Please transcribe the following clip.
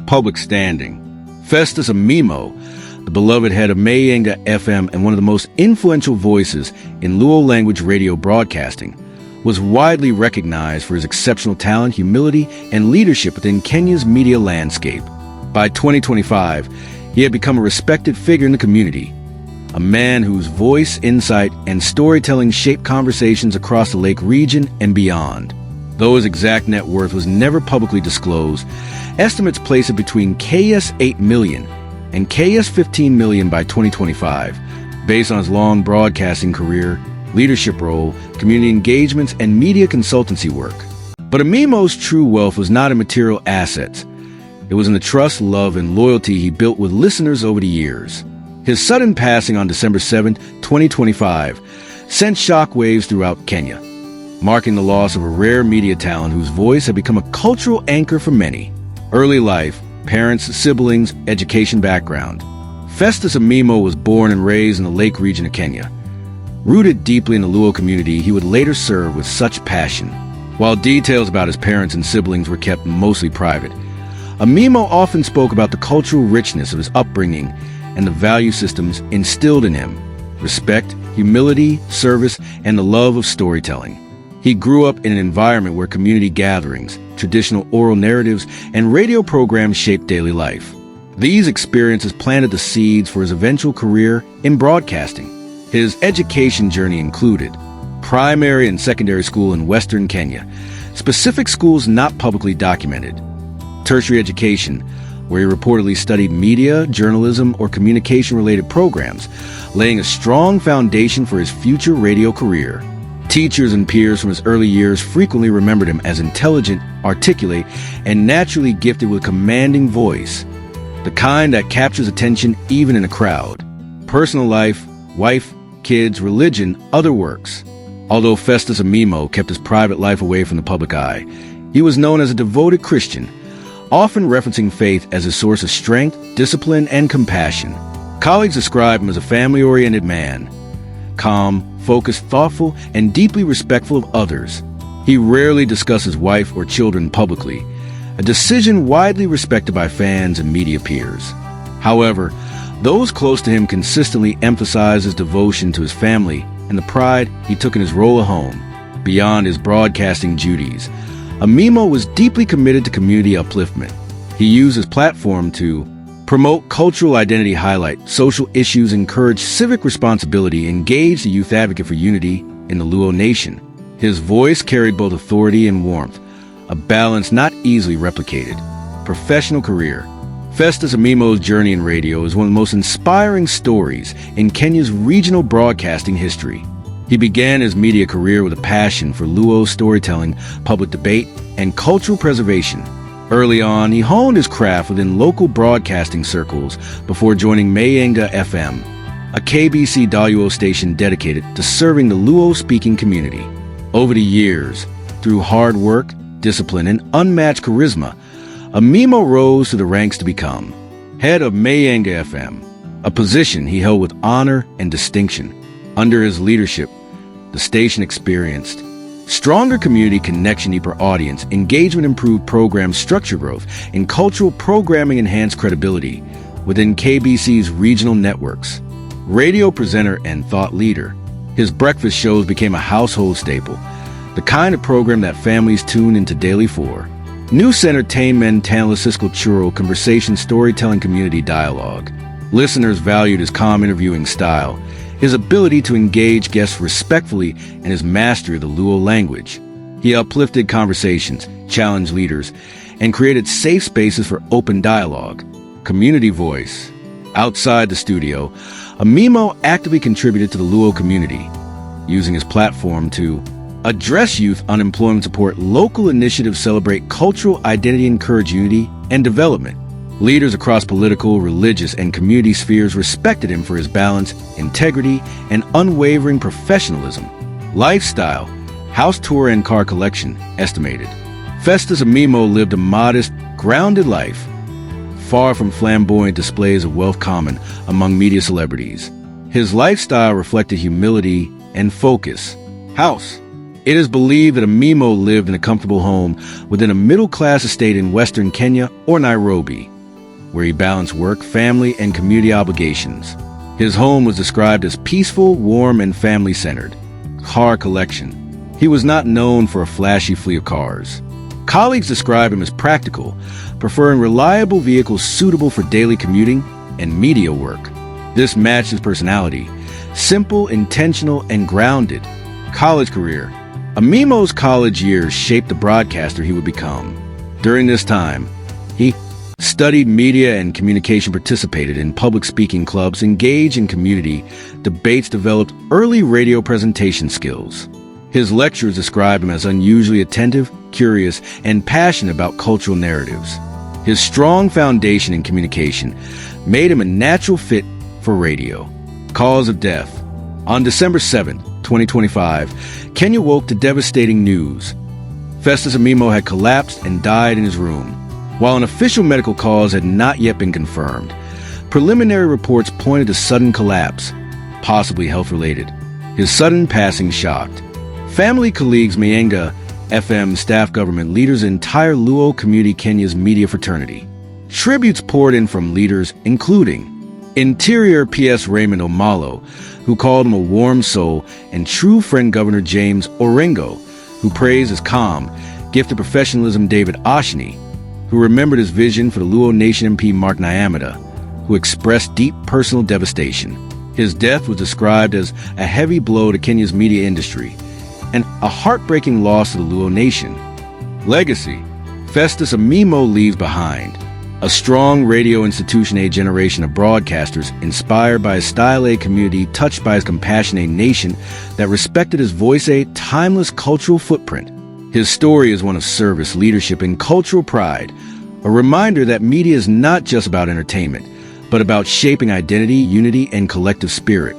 Public standing. Festus Amimo, the beloved head of Mayienga FM and one of the most influential voices in Luo language radio broadcasting, was widely recognized for his exceptional talent, humility, and leadership within Kenya's media landscape. By 2025, he had become a respected figure in the community, a man whose voice, insight, and storytelling shaped conversations across the Lake region and beyond. Though his exact net worth was never publicly disclosed, estimates place it between KS 8 million and KS 15 million by 2025, based on his long broadcasting career, leadership role, community engagements, and media consultancy work. But Amimo's true wealth was not in material assets. It was in the trust, love, and loyalty he built with listeners over the years. His sudden passing on December 7, 2025, sent shockwaves throughout Kenya, marking the loss of a rare media talent whose voice had become a cultural anchor for many. Early life, parents, siblings, education background. Festus Amimo was born and raised in the Lake region of Kenya. Rooted deeply in the Luo community, he would later serve with such passion. While details about his parents and siblings were kept mostly private, Amimo often spoke about the cultural richness of his upbringing and the value systems instilled in him: respect, humility, service, and the love of storytelling. He grew up in an environment where community gatherings, traditional oral narratives, and radio programs shaped daily life. These experiences planted the seeds for his eventual career in broadcasting. His education journey included primary and secondary school in Western Kenya, specific schools not publicly documented; tertiary education, where he reportedly studied media, journalism, or communication-related programs, laying a strong foundation for his future radio career. Teachers and peers from his early years frequently remembered him as intelligent, articulate, and naturally gifted with a commanding voice, the kind that captures attention even in a crowd. Personal life, wife, kids, religion, other works. Although Festus Amimo kept his private life away from the public eye, he was known as a devoted Christian, often referencing faith as a source of strength, discipline, and compassion. Colleagues describe him as a family-oriented man, calm, focused, thoughtful, and deeply respectful of others. He rarely discussed his wife or children publicly, a decision widely respected by fans and media peers. However, those close to him consistently emphasized his devotion to his family and the pride he took in his role at home. Beyond his broadcasting duties, Amimo was deeply committed to community upliftment. He used his platform to promote cultural identity, highlight social issues, encourage civic responsibility, engage the youth advocate for unity in the Luo nation. His voice carried both authority and warmth, a balance not easily replicated. Professional career. Festus Amimo's journey in radio is one of the most inspiring stories in Kenya's regional broadcasting history. He began his media career with a passion for Luo storytelling, public debate, and cultural preservation. Early on, he honed his craft within local broadcasting circles before joining Mayienga FM, a KBC Dholuo station dedicated to serving the Luo-speaking community. Over the years, through hard work, discipline, and unmatched charisma, Amimo rose to the ranks to become head of Mayienga FM, a position he held with honor and distinction. Under his leadership, the station experienced stronger community connection, deeper audience, engagement, improved program structure growth, and cultural programming enhanced credibility within KBC's regional networks. Radio presenter and thought leader, his breakfast shows became a household staple, the kind of program that families tune into daily for. News entertainment, analysis, cultural, conversation, storytelling, community dialogue. Listeners valued his calm interviewing style, his ability to engage guests respectfully, and his mastery of the Luo language. He uplifted conversations, challenged leaders, and created safe spaces for open dialogue. Community voice. Outside the studio, Amimo actively contributed to the Luo community, using his platform to address youth unemployment, support local initiatives, celebrate cultural identity, encourage unity and development. Leaders across political, religious, and community spheres respected him for his balance, integrity, and unwavering professionalism. Lifestyle. House tour and car collection estimated. Festus Amimo lived a modest, grounded life, far from flamboyant displays of wealth common among media celebrities. His lifestyle reflected humility and focus. House. It is believed that Amimo lived in a comfortable home within a middle-class estate in Western Kenya or Nairobi. where he balanced work, family, and community obligations. His home was described as peaceful, warm, and family-centered. Car collection. He was not known for a flashy fleet of cars. Colleagues describe him as practical, preferring reliable vehicles suitable for daily commuting and media work. This matched his personality. Simple, intentional, and grounded. College career. Amimo's college years shaped the broadcaster he would become. During this time, he studied media and communication, participated in public speaking clubs, engaged in community debates, developed early radio presentation skills. His lectures describe him as unusually attentive, curious, and passionate about cultural narratives. His strong foundation in communication made him a natural fit for radio. Cause of death. On December 7, 2025, Kenya woke to devastating news. Festus Amimo had collapsed and died in his room. While an official medical cause had not yet been confirmed, preliminary reports pointed to sudden collapse, possibly health-related. His sudden passing shocked family, colleagues, Mayienga FM staff, government leaders, and entire Dholuo community, Kenya's media fraternity. Tributes poured in from leaders, including Interior PS Raymond Omalo, who called him a warm soul, and true friend Governor James Orengo, who praised his calm, gifted professionalism David Oshni, who remembered his vision for the Luo Nation MP Mark Nyamata, who expressed deep personal devastation. His death was described as a heavy blow to Kenya's media industry and a heartbreaking loss to the Luo Nation. Legacy. Festus Amimo leaves behind a strong radio institution, a generation of broadcasters inspired by his style, a community touched by his compassion, a nation that respected his voice, a timeless cultural footprint. His story is one of service, leadership, and cultural pride, a reminder that media is not just about entertainment, but about shaping identity, unity, and collective spirit.